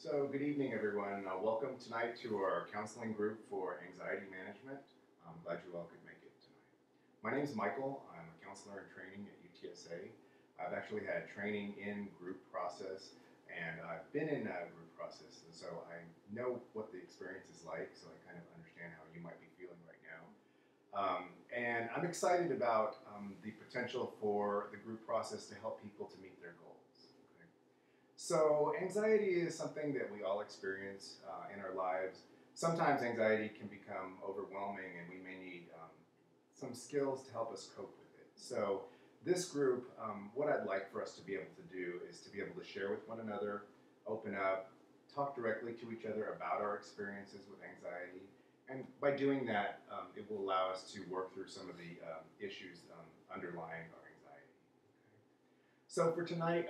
So, good evening, everyone. Welcome tonight to our counseling group for anxiety management. I'm glad you all could make it tonight. My name is Michael. I'm a counselor in training at UTSA. I've actually had training in group process, and I've been in group process, and so I know what the experience is like, so I kind of understand how you might be feeling right now. And I'm excited about the potential for the group process to help people to meet their goals. Okay? So, anxiety is something that we all experience in our lives. Sometimes anxiety can become overwhelming, and we may need some skills to help us cope with it. So, this group, what I'd like for us to be able to do is to be able to share with one another, open up, talk directly to each other about our experiences with anxiety. And by doing that, it will allow us to work through some of the issues underlying our anxiety. Okay. So for tonight,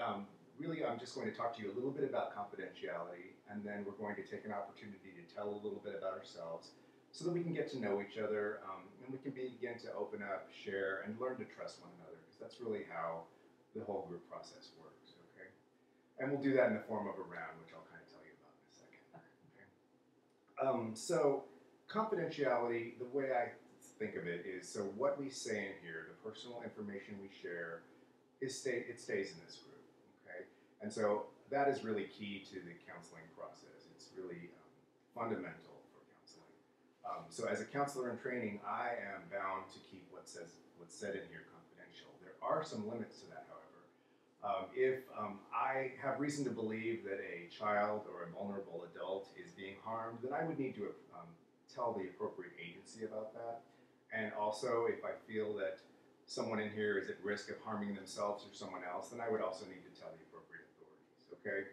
really, I'm just going to talk to you a little bit about confidentiality, and then we're going to take an opportunity to tell a little bit about ourselves so that we can get to know each other, and we can begin to open up, share, and learn to trust one another, because that's really how the whole group process works, okay? And we'll do that in the form of a round, which I'll kind of tell you about in a second. Okay? So confidentiality, the way I think of it is, so what we say in here, the personal information we share, it stays in this group, okay? And so that is really key to the counseling process. It's really fundamental for counseling. So as a counselor in training, I am bound to keep what's said in here confidential. There are some limits to that, however. If I have reason to believe that a child or a vulnerable adult is being harmed, then I would need to tell the appropriate agency about that. And also, if I feel that someone in here is at risk of harming themselves or someone else, then I would also need to tell the appropriate authorities, okay?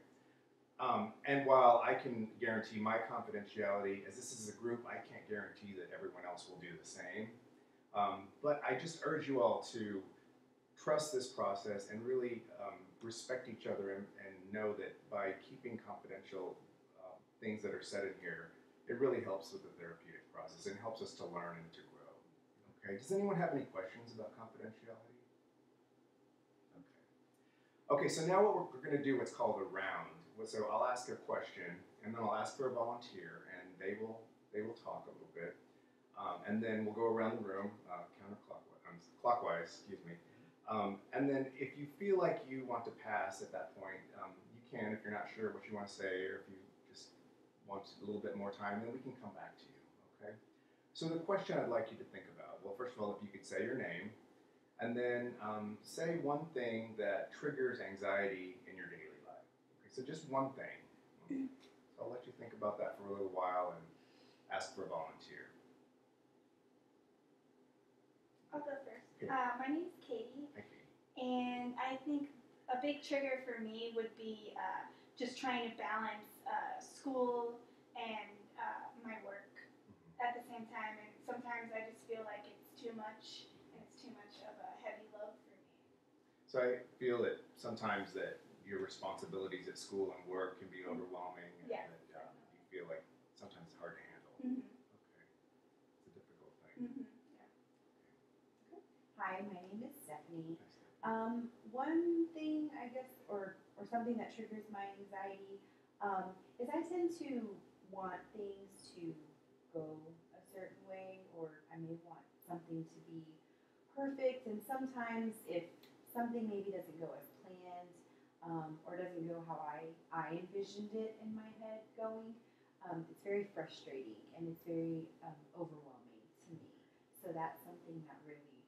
And while I can guarantee my confidentiality, as this is a group, I can't guarantee that everyone else will do the same. But I just urge you all to trust this process and really respect each other and know that by keeping confidential things that are said in here, it really helps with the therapeutic process and helps us to learn and to grow. Okay. Does anyone have any questions about confidentiality? Okay. Okay. So now what we're going to do what's called a round. So I'll ask a question, and then I'll ask for a volunteer, and they will talk a little bit, and then we'll go around the room clockwise. Excuse me. And then if you feel like you want to pass at that point, you can if you're not sure what you want to say, or if you just want a little bit more time, then we can come back to you, okay? So the question I'd like you to think about, well, first of all, if you could say your name, and then say one thing that triggers anxiety in your daily life. Okay, so just one thing. So I'll let you think about that for a little while and ask for a volunteer. I'll go first. Okay. My name's Katie. Hi, Katie. And I think a big trigger for me would be just trying to balance school and my work at the same time. And sometimes I just feel like it's too much, and it's too much of a heavy load for me. So I feel that sometimes that your responsibilities at school and work can be overwhelming, and Yes, that you feel like sometimes it's hard to handle. Mm-hmm. Okay, it's a difficult thing. Mm-hmm. Okay. Hi, my name is Stephanie. Nice. One thing, I guess, or something that triggers my anxiety is I tend to want things to go a certain way, or I may want something to be perfect. And sometimes if something maybe doesn't go as planned, or doesn't go how I envisioned it in my head going, it's very frustrating and it's very overwhelming to me. So that's something that really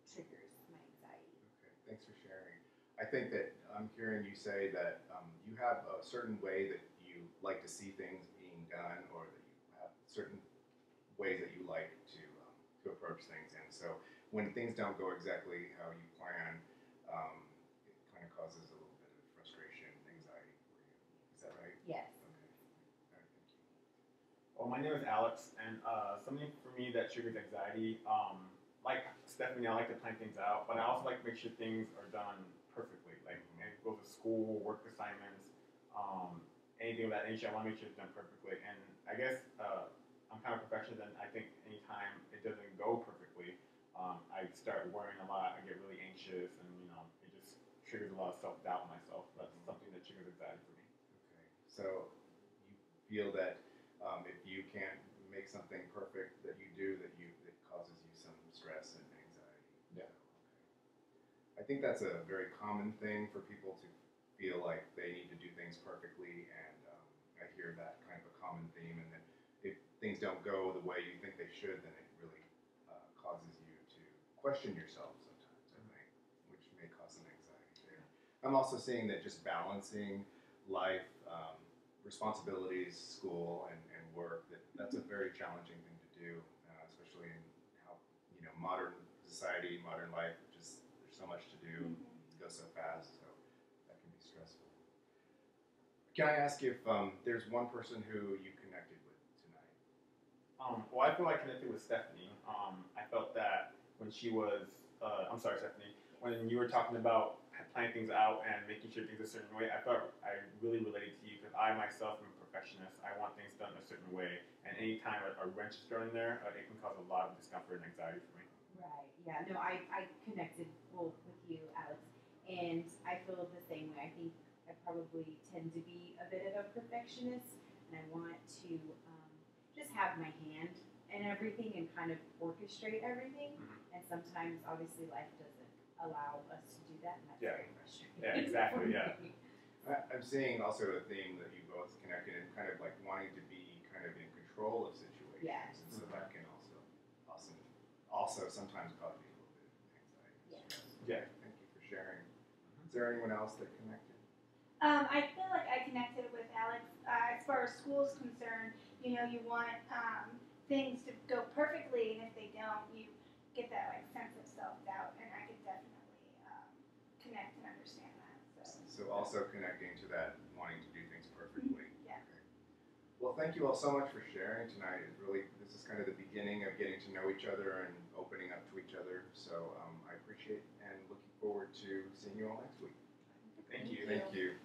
triggers my anxiety. Okay, thanks for sharing. I think that I'm hearing you say that you have a certain way that you like to see things being done, or that you have certain ways that you like to approach things. And so when things don't go exactly how you plan, it kind of causes a little bit of frustration and anxiety for you. Is that right? Yes. Okay. All right, thank you. Well, my name is Alex, and something for me that triggers anxiety, like Stephanie, I like to plan things out, but I also like to make sure things are done perfectly. Like, go to school, work assignments, anything of that nature, I want to make sure it's done perfectly. And I guess I'm kind of a perfectionist, and I think anytime it doesn't go perfectly, I start worrying a lot. I get really anxious, and it just triggers a lot of self-doubt in myself. That's something that triggers anxiety for me. Okay. So feel that if you can't make something perfect that you do, that it causes you some stress and anxiety. Yeah. I think that's a very common thing for people to feel like they need to do things perfectly, and I hear that kind of a common theme. And then if things don't go the way you think they should, then it really causes you to question yourself sometimes, I think, which may cause some anxiety there. I'm also seeing that just balancing life, responsibilities, school, and work, that's a very challenging thing to do, especially in how, modern society, modern life, just there's so much to do, it goes so fast, so that can be stressful. Can I ask if there's one person who you connected with tonight? Well, I feel I connected with Stephanie. I felt that when she was, I'm sorry, Stephanie, when you were talking about planning things out and making sure things a certain way, I felt I really related to you because I myself am a perfectionist. I want things done a certain way, and anytime a wrench is thrown in there, it can cause a lot of discomfort and anxiety for me. Right. Yeah. No, I connected with you, Alex, and I feel the same way. I think I probably tend to be a bit of a perfectionist, and I want to just have my hand in everything and kind of orchestrate everything. Mm-hmm. And sometimes, obviously, life doesn't allow us to do that, and that's Yeah. very frustrating. Yeah, exactly. Yeah. I'm seeing also a theme that you both connected in, kind of like wanting to be kind of in control of situations, Yes. and so that can also sometimes cause me a little bit of anxiety. Yeah. Yeah. Thank you for sharing. Is there anyone else that connected? I feel like I connected with Alex as far as school is concerned. You want things to go perfectly, and if they don't, you get that sense of self-doubt, and I could definitely connect and understand that. So also connecting to that wanting to do things perfectly. Yeah. Okay. Well, thank you all so much for sharing tonight. This is kind of the beginning of getting to know each other and opening up to each other. So I appreciate and looking forward to seeing you all next week. Thank you. Thank you.